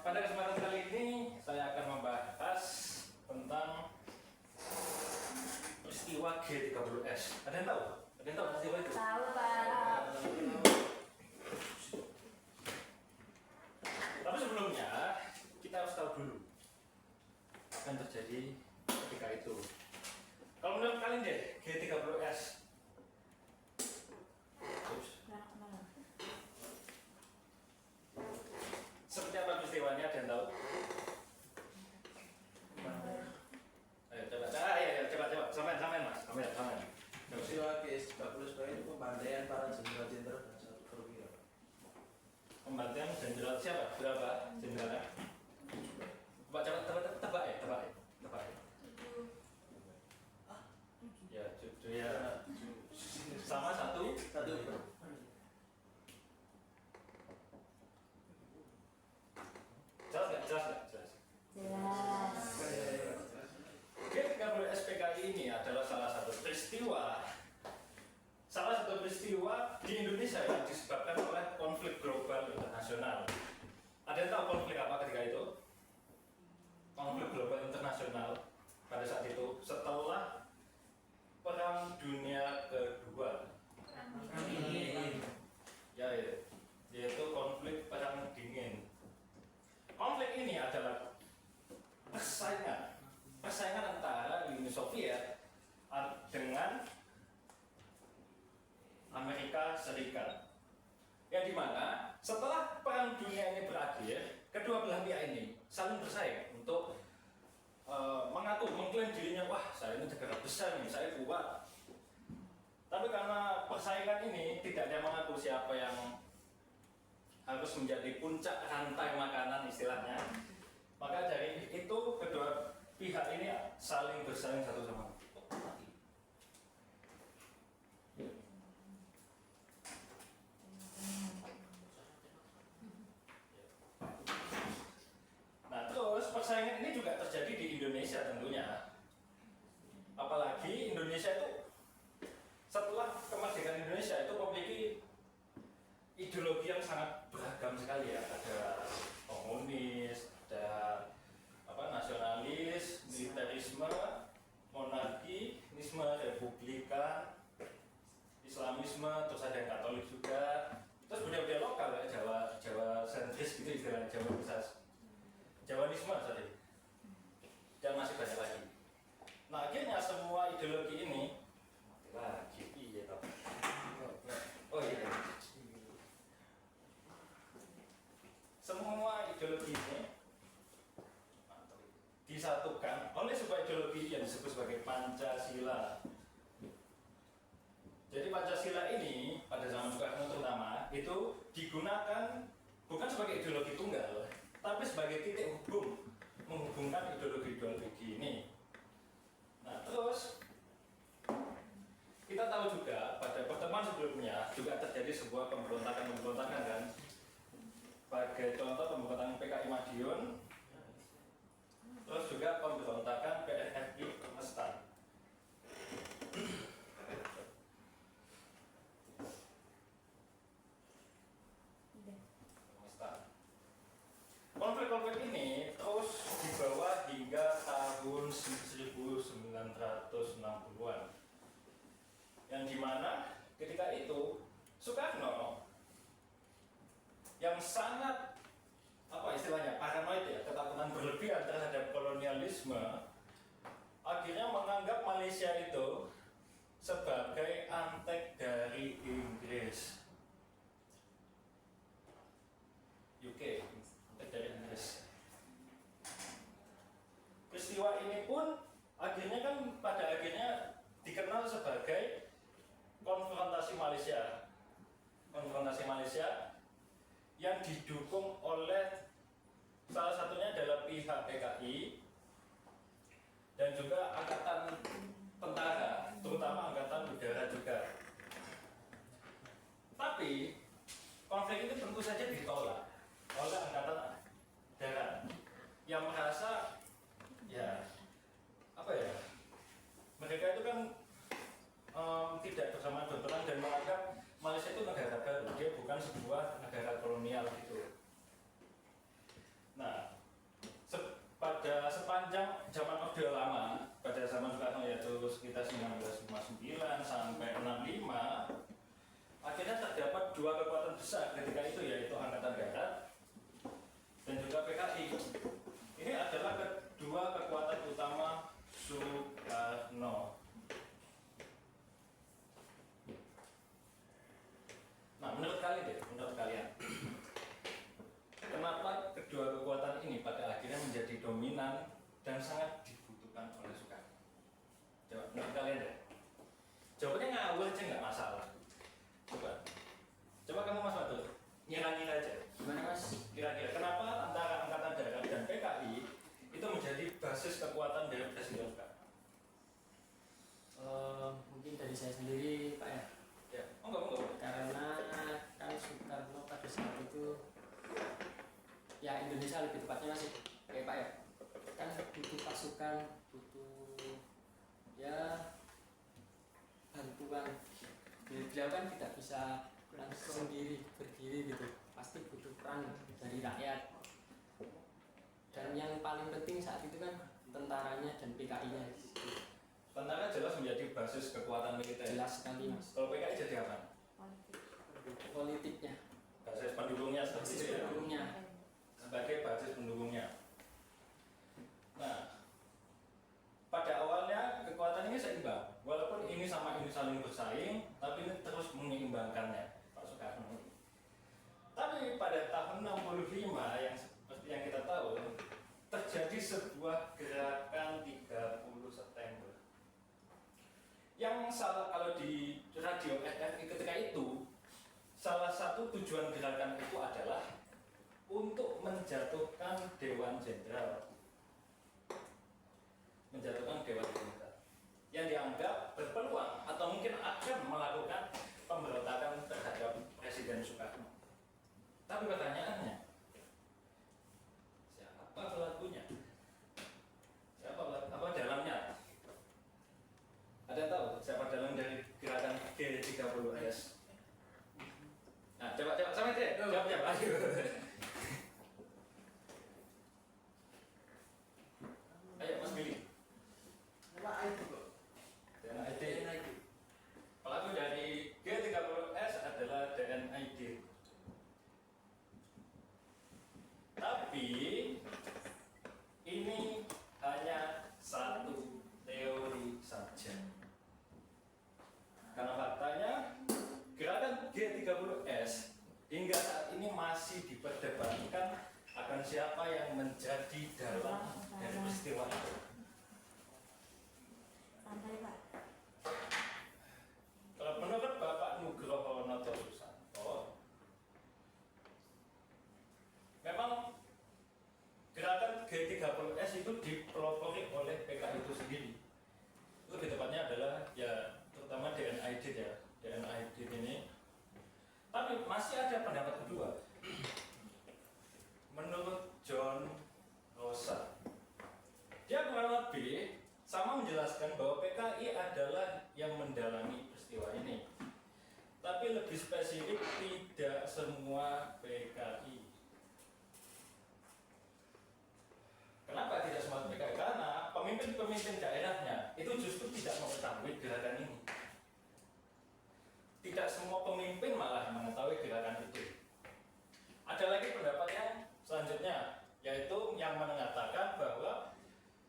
Pada kesempatan kali ini saya akan membahas tentang peristiwa G30S. Ada yang tahu? Ada yang tahu peristiwa itu? Tahu, Pak. Tapi sebelumnya kita harus tahu dulu apa yang terjadi ketika itu. Kalau menurut kalian deh, G30S seperti apa peristiwanya, ada yang tahu? Ayo coba, sampean mas, sampean. Peristiwa G30S itu pembantaian para jenderal-jenderal dan satu perwira. Pembantaian jenderal siapa? Berapa jenderalnya? Tebak ya. Ya, ya. Sama satu. Jelas. Jelas. G30S PKI ini adalah salah satu peristiwa di Indonesia yang disebabkan oleh konflik global internasional. Ada yang tahu konflik apa ketika itu? Konflik global internasional pada saat itu setelah Perang Dunia Kedua. Yaitu konflik Perang Dingin. Konflik ini adalah persaingan antara Uni Soviet dengan Amerika Serikat, yang dimana setelah Perang Dunia ini berakhir, kedua belah pihak ini saling bersaing untuk mengklaim dirinya, wah saya ini negara besar nih, saya kuat. Tapi karena persaingan ini tidak ada yang mengaku siapa yang harus menjadi puncak rantai makanan istilahnya, maka dari itu kedua pihak ini saling bersaing satu sama lain. Nah terus persaingan ini juga terjadi di Indonesia tentunya. Apalagi Indonesia itu setelah kemerdekaan Indonesia itu memiliki ideologi yang sangat beragam sekali ya. Ada komunis, ada nasionalis, militerisme, monarkisme, republikan, Islamisme, terus ada yang Katolik juga. Terus budaya-budaya lokal ya, Jawa sentris gitu istilah Jawa besar. Jawanisme tadi. Dan masih banyak lagi. Nah akhirnya semua ideologi ini semua ideologi ini disatukan oleh sebuah ideologi yang disebut sebagai Pancasila. Jadi Pancasila ini pada zaman Soekarno terutama itu digunakan bukan sebagai ideologi tunggal, tapi sebagai titik hubung menghubungkan ideologi ini. Nah terus kita tahu juga pada pertemuan sebelumnya juga terjadi sebuah pemberontakan kan. Sebagai contoh pemberontakan PKI Madiun, terus juga pemberontakan PRRI Mestan. Konflik-konflik ini terus dibawa hingga tahun 1960-an, yang dimana ketika itu Soekarno yang sangat paranoid ya, ketakutan berlebihan terhadap kolonialisme, akhirnya menganggap Malaysia itu sebagai antek dari Inggris, UK, antek dari Inggris. Peristiwa ini pun pada akhirnya dikenal sebagai konfrontasi Malaysia yang didukung oleh salah satunya adalah pihak PKI dan juga tentu saja ditolak oleh Angkatan Darat yang merasa ya apa ya, mereka itu kan tidak bersama berperang dan menganggap Malaysia itu negara baru, dia bukan sebuah negara kolonial gitu. Nah, pada sepanjang zaman Orde Lama, pada zaman Soekarno yaitu sekitar 1959 sampai 65, akhirnya terdapat dua kekuatan besar ketika itu, yaitu Angkatan Darat dan juga PKI. Ini adalah kedua kekuatan utama Soekarno. Nah, menurut kalian, kenapa kedua kekuatan ini pada akhirnya menjadi dominan dan sangat dibutuhkan oleh Soekarno? Coba, menurut kalian deh. Jawabannya ngawur aja nggak masalah. Coba kamu Mas Matul, ngira-ngira aja. Gimana Mas? Kira-kira kenapa antara Angkatan Darat dan PKI itu menjadi basis kekuatan dari Presiden Soekarno? Mungkin dari saya sendiri Pak ya. Ya, enggak. Karena kan Soekarno pada saat itu ya Indonesia lebih tepatnya masih kayak Pak ya. Kan butuh pasukan, butuh ya bantuan. Beliau kan tidak bisa langsung sendiri berdiri gitu. Pasti butuh peran dari rakyat. Dan yang paling penting saat itu kan tentaranya dan PKI-nya. Tentara jelas menjadi basis kekuatan militer. Jelas sekali Mas. Kalau PKI jadi apa? Politiknya. Basis pendukungnya seperti itu ya. Pendukungnya. Sebagai basis pendukungnya. Nah, pada awalnya kekuatan ini seimbang. Walaupun ini sama ini saling bersaing, tapi ini terus menyeimbangkannya Pak Soekarno. Tapi pada tahun 65 yang seperti yang kita tahu terjadi sebuah gerakan 30 September. Yang salah kalau di radio RRI ketika itu, salah satu tujuan gerakan itu adalah untuk menjatuhkan Dewan Jenderal. Menjatuhkan Dewan Jenderal yang dianggap berpeluang atau mungkin akan melakukan pemberontakan terhadap Presiden Soekarno. Tapi pertanyaannya, siapa pelakunya? Apa dalamnya? Ada tahu siapa dalam dari gerakan G30S? Nah, coba sama deh. Jawab. Ayo. Ayo Mas Billy. Nama itu kok. DNID. Pelaku dari G30S adalah DNID. Tapi ini hanya satu teori saja. Karena faktanya gerakan G30S hingga saat ini masih diperdebatkan akan siapa yang menjadi dalang dari peristiwa itu. Santai Pak. Kalau menurut Bapak Nugroho Noto Susanto, memang gerakan G30S itu dipelopori oleh PKI itu sendiri. Lebih tepatnya adalah ya terutama DNID ya, DNID ini. Tapi masih ada pendapat kedua. Menurut John Rosa, dia kurang lebih sama menjelaskan bahwa PKI adalah yang mendalami peristiwa ini. Tapi lebih spesifik, tidak semua PKI. Kenapa tidak semua PKI? Karena pemimpin-pemimpin daerahnya itu justru tidak mengetahui gerakan ini. Tidak semua pemimpin malah mengetahui gerakan itu. Ada lagi pendapat yang selanjutnya, yaitu yang mengatakan bahwa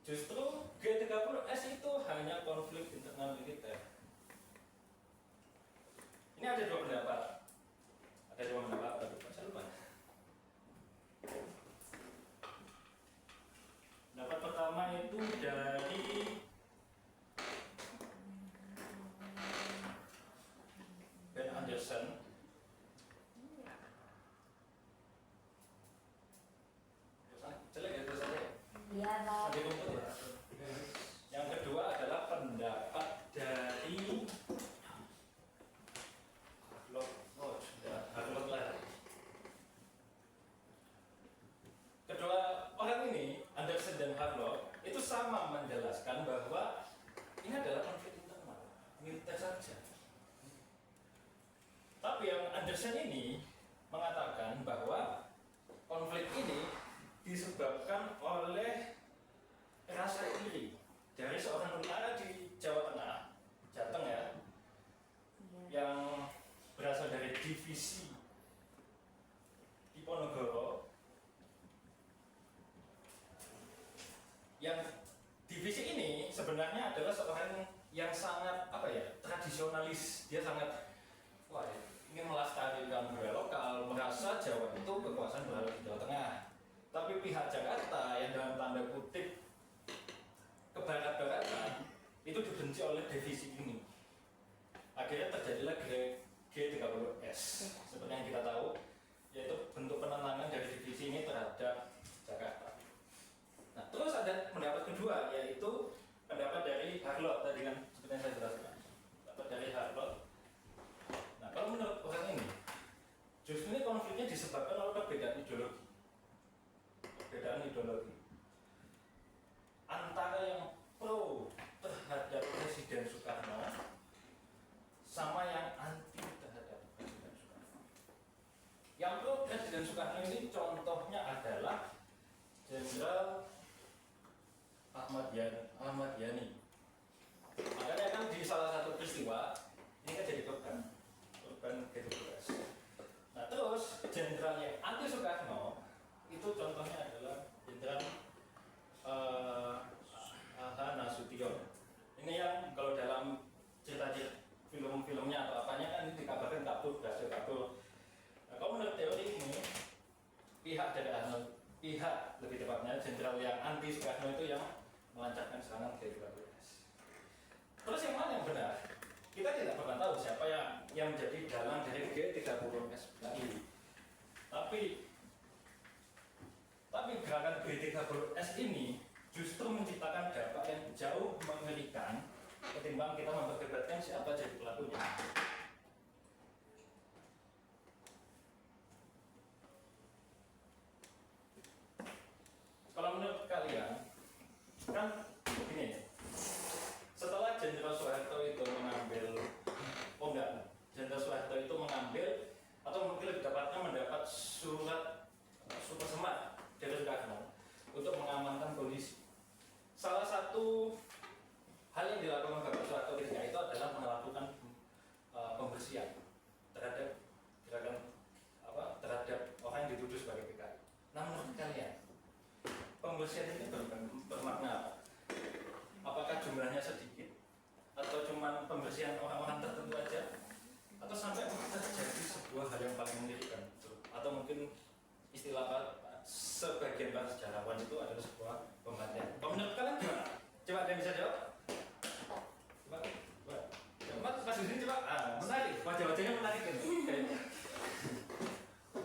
justru G30S itu hanya konflik internal militer. Ini ada dua pendapat. Saya lupa. Pendapat pertama itu dari Ben Anderson. Jelek ya tulisannya. Iya Pak. Di komputer. menjelaskan bahwa ini adalah konflik internal, militer saja. Tapi yang Anderson ini mengatakan bahwa konflik ini disebabkan oleh rasa iri dari seorang tentara di Jawa Tengah, Jateng ya, yang berasal dari divisi Diponegoro, yang divisi ini sebenarnya adalah seorang yang sangat tradisionalis. Dia sangat ingin melestarikan budaya lokal, merasa Jawa itu kekuasaan berada di Jawa Tengah. Tapi pihak Jakarta yang dalam tanda kutip kebarat-baratan itu dibenci oleh divisi ini. Akhirnya terjadilah G30S seperti yang kita tahu, yaitu bentuk penentangan dari divisi ini terhadap Jakarta. Nah, terus ada pendapat kedua, yaitu pendapat dari Harlot tadi kan seperti yang saya jelaskan. Pendapat dari Harlot. Nah, kalau menurut orang ini, justru ini konfliknya disebabkan oleh perbedaan ideologi. Perbedaan ideologi antara yang pro terhadap Presiden Soekarno sama yang anti terhadap Presiden Soekarno. Yang pro Presiden Soekarno ini contohnya adalah Jenderal Ahmad Yani. Makanya kan di salah satu peristiwa ini kan jadi korban G12. Nah terus jenderal yang anti Soekarno itu contohnya adalah Jenderal Aha Nasution. Ini yang kalau dalam cerita-cerita film-filmnya atau apanya kan ini dikabarkan berhasil kabur. Nah, kalau menurut teori ini pihak lebih tepatnya jenderal yang anti Soekarno itu yang melancarkan serangan G12S. Terus yang mana yang benar? Kita tidak pernah tahu siapa yang menjadi dalang dari G30S ini. Tapi gerakan G30S ini justru menciptakan dampak yang jauh mengerikan ketimbang kita memperdebatkan siapa jadi pelakunya. Kalau menurut kalian, kan begini, setelah Jenderal Soeharto itu mengambil, Jenderal Soeharto itu mengambil atau mungkin lebih tepatnya mendapat surat super semat dari Soekarno untuk mengamankan kondisi. Salah satu hal yang dilakukan Bapak Soeharto ketika itu adalah melakukan pembersihan terhadap terhadap orang yang dituduh sebagai PKI. Nah, menurut kalian pembersihan ini bermakna apa? Apakah jumlahnya sedikit atau cuma pembersihan orang-orang tertentu aja, atau sampai terjadi sebuah hal yang paling mengerikan, atau mungkin istilah sebagian para sejarawan itu adalah sebuah pembantaian. Menurut kalian gimana? Coba ada yang bisa jawab? Coba Mas Yusri coba. Menarik, wajah-wajahnya menarik kan?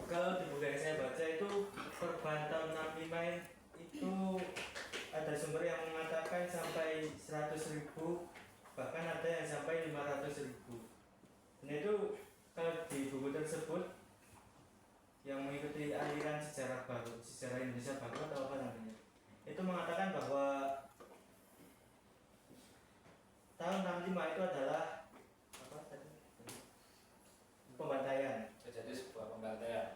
Kalau di buku yang saya baca itu korban tahun 65 itu ada sumber yang mengatakan sampai 100.000, bahkan ada yang sampai 500.000. Dan itu kalau di buku tersebut yang mengikuti aliran sejarah baru, sejarah Indonesia baru atau apa namanya, itu mengatakan bahwa tahun 65 itu adalah apa tadi? Pembantaian. Terjadi sebuah pembantaian.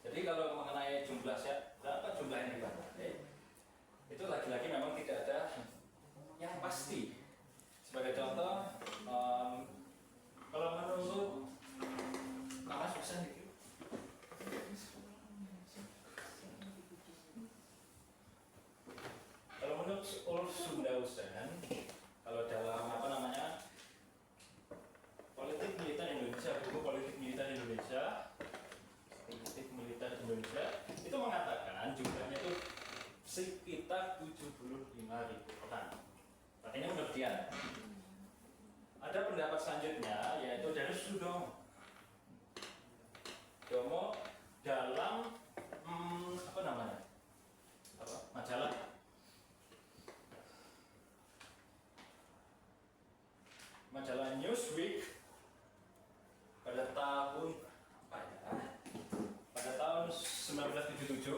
Jadi kalau mengenai jumlah berapa jumlah yang dibantai, itu lagi-lagi memang tidak ada yang pasti. Sebagai contoh, kalau menurut Mas bisa dikit. Kalau menurut Ulf Sundhausen, kalau dalam politik militer Indonesia, buku politik militer Indonesia itu mengatakan jumlahnya itu sekitar 75.000 orang. Artinya menurut dia. Ada pendapat selanjutnya yaitu dari Sudomo dalam majalah Newsweek pada tahun 1977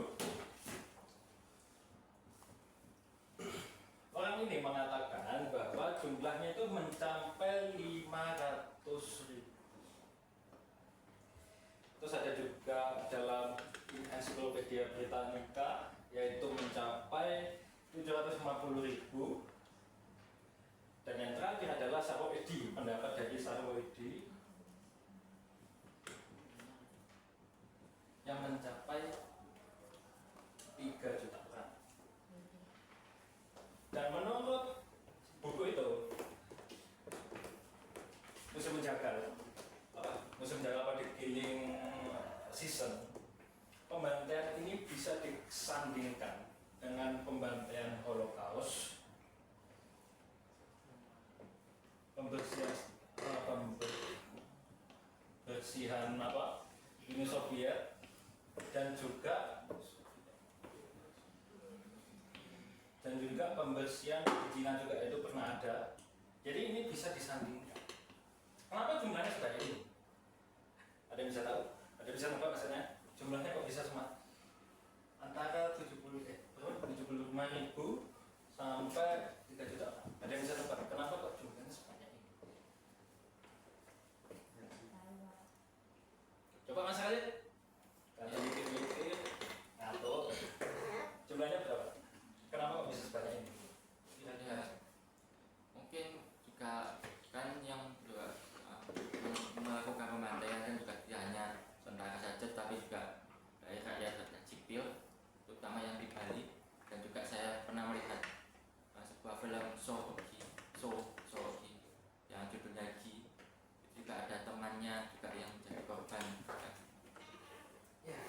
jumlahnya itu mencapai 500.000. Terus ada juga dalam Ensiklopedia Britannica yaitu mencapai 750.000. Dan yang terakhir adalah Saroedi, pendapat dari Saroedi yang mencapai 3 juta orang. Dan menurut buku itu, musim menjaga pada Killing Season, pembantaian ini bisa disandingkan dengan pembantaian Holocaust, pembersihan Uni Soviet, dan juga pembersihan di Cina juga itu pernah ada. Jadi ini bisa disandingkan. Kenapa jumlahnya sebanyak ini? Ada yang bisa tahu? Ada yang bisa nebak maksudnya? Jumlahnya kok bisa sama? Antara 75.000 sampai 3 juta. Ada yang bisa nebak? Kenapa kok jumlahnya sebanyak ini? Coba Mas Khalid. Kalian mikir-mikir, ngatur. Jumlahnya berapa? Kenapa kok bisa sebanyak ini? Ya, mungkin juga kan yang melakukan pembantaian kan juga tidak hanya tentara saja, tapi juga dari rakyat sipil, terutama yang di Bali. Dan juga saya pernah melihat sebuah film Sohoki yang judulnya Gi. Itu juga ada temannya juga yang menjadi korban. Ya,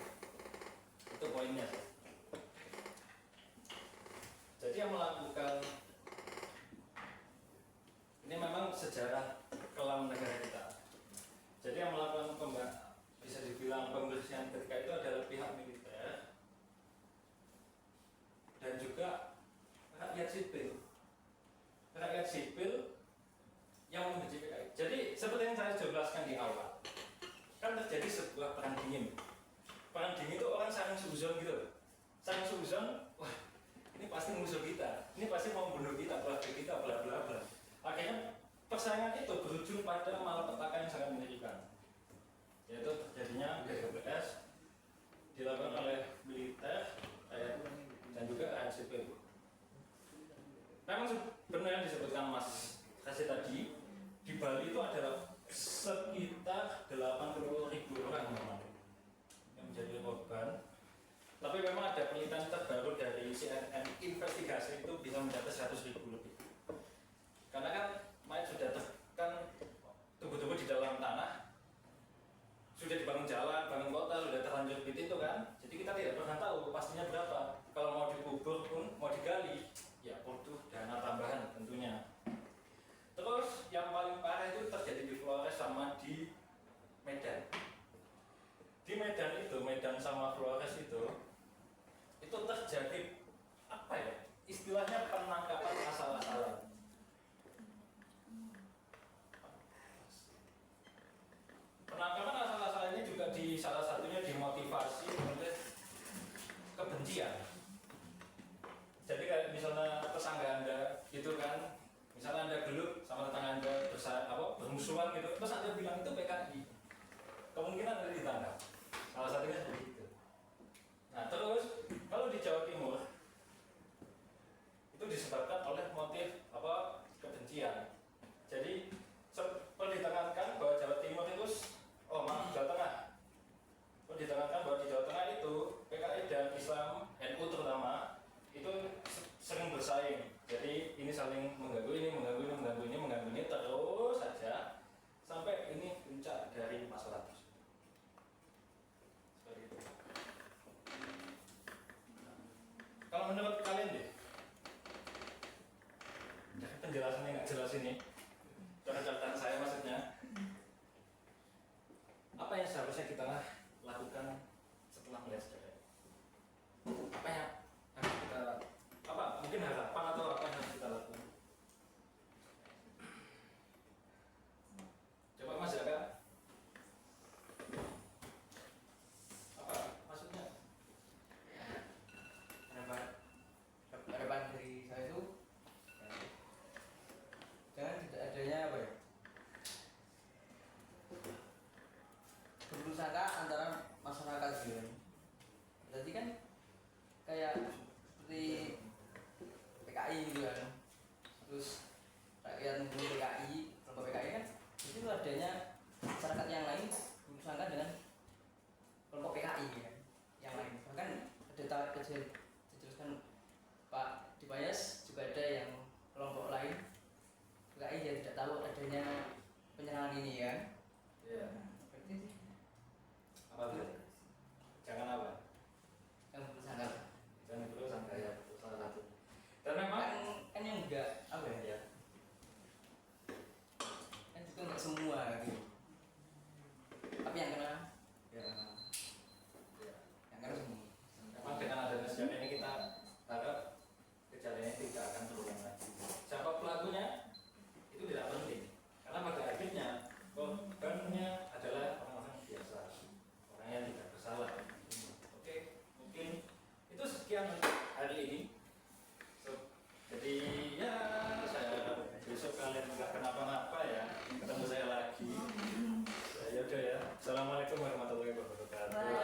itu poinnya. Jadi yang melakukan ini memang sejarah kelam negara kita. Jadi yang melakukan bisa dibilang pembersihan ketika itu adalah pihak militer dan juga rakyat sipil. Rakyat sipil yang membenci PKI. Jadi seperti yang saya jelaskan di awal, kan terjadi sebuah perang dingin. Perang dingin itu orang saling suzon gitu. Saling suzon, wah ini pasti musuh kita, ini pasti mau bunuh kita, bla bla bla. Akhirnya persaingan itu berujung pada malapetaka yang sangat mengerikan, yaitu terjadinya GBS dilakukan oleh militer dan juga rakyat sipil. Memang sebenarnya disebutkan Mas Kasih tadi, di Bali itu ada sekitar 80.000 orang yang menjadi korban. Tapi memang ada penelitian terbaru dari CNN investigasi itu bisa mencapai 100.000 lebih. Karena kan mayat sudah kan tubuh-tubuh di dalam tanah, sudah dibangun jalan, bangun kota, sudah terlanjur itu kan. Jadi kita tidak pernah tahu pastinya berapa. Kalau mau dikubur pun, mau digali, ya butuh dana tambahan tentunya. Terus yang paling parah itu terjadi di Flores sama di Medan. Di Medan itu, Medan sama Flores itu terjadi apa ya? Istilahnya penangkapan asal-asalan. Penangkapan asal-asalan ini juga salah satunya dimotivasi oleh kebencian. Jadi kayak misalnya tetangga Anda gitu kan, misalnya Anda gelut sama tetangga Anda bermusuhan gitu, terus Anda bilang itu PKI, kemungkinan Anda ditangkap. Salah satunya seperti itu. Nah terus kalau di Jawa Timur itu disebabkan oleh motif kebencian. Jadi perlu ditekankan bahwa Jawa Timur itu, Jawa Tengah, perlu ditekankan bahwa di Jawa Tengah itu PKI dan Islam, NU terutama itu sering bersaing. Jadi ini saling mengganggu ini terus saja sampai ini puncak dari masalah tersebut. Seperti itu. Kalau menurut kalian deh, penjelasannya nggak jelas ini, catatan saya maksudnya, apa yang seharusnya kita lakukan setelah melihat sejarah? Apa yang harus kita, mungkin harapan atau apa yang harus kita lakukan? Coba Mas Jaka, apa maksudnya? Harapan dari saya itu PKI gitu kan. Terus rakyat mendukung PKI, kelompok PKI kan itu adanya masyarakat yang lain bersangka dengan kelompok PKI kan, yang lain. Bahkan ada dijelaskan Pak Dibayas juga ada yang kelompok lain PKI yang tidak tahu adanya penyerangan ini kan. Iya. Berarti Apa tuh? Jangan apa? yang bersangka Jangan dulu sampai ya salah satu. Dan memang kan yang enggak apa ya? Kan juga enggak semua gitu. Tapi yang kena ya, yang kena semua. memang dengan adanya sejak ini kita harap kejadian ini tidak akan terulang lagi. Siapa pelakunya itu tidak penting, karena pada akhirnya korbannya adalah orang-orang biasa, orang yang tidak bersalah. Oke, mungkin itu sekian hari ini. Jadi ya saya harap besok kalian nggak kenapa-napa ya, ketemu saya lagi. Ya udah ya. Assalamualaikum warahmatullahi wabarakatuh.